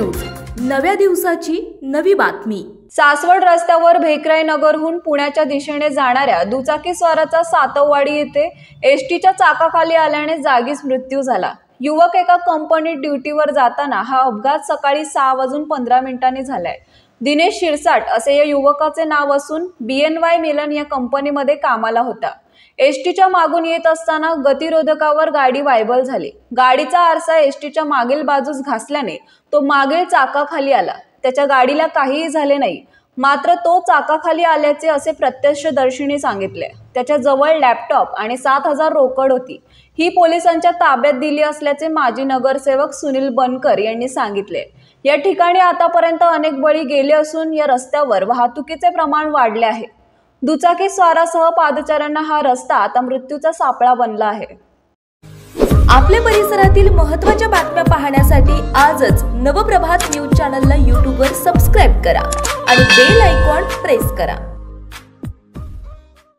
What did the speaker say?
News, नव्या दिवसाची नवी बातमी। सासवड रस्त्यावर भेकराई नगरहून पुण्याच्या दिशेने जाणाऱ्या दुचाकीस्वाराचा सातववाडी येथे एसटीच्या चाकाखाली आल्याने जागीच मृत्यू झाला। युवक एका कंपनीत ड्युटीवर जाताना हा अपघात सकाळी 6:15 झालाय। दिनेश शिरसाट असे या युवकाचे नाव असून BNY मिलन या कंपनीमध्ये कामाला होता। एसटीच्या मागून येत असताना गतिरोधकावर गाडी वायबल झाली। गाडीचा आरसा एसटीच्या मागील बाजूस घासल्याने तो मागील चाकाखाली आला। त्याच्या गाडीला काहीही झाले नाही, मात्र तो चाकाखाली आल्याचे असे प्रत्यक्षदर्शींनी सांगितले। त्याच्या जवळ लॅपटॉप आणि 7,000 रोकड होती। ही पोलिसांच्या ताब्यात दिली असल्याचे माजी नगरसेवक सुनील बनकर यांनी सांगितले। या ठिकाणी आतापर्यंत अनेक बळी गेले असून या रस्त्यावर वाहतुकीचे प्रमाण वाढले आहे। दुचाकी स्वारासह पादचाऱ्यांना हा रस्ता आता मृत्यूचा सापळा बनला आहे। आपल्या परिसरातील महत्त्वाच्या बातम्या पाहण्यासाठी आजच नवप्रभात न्यूज चॅनलला YouTube वर सबस्क्राइब करा आणि बेल आयकॉन प्रेस करा।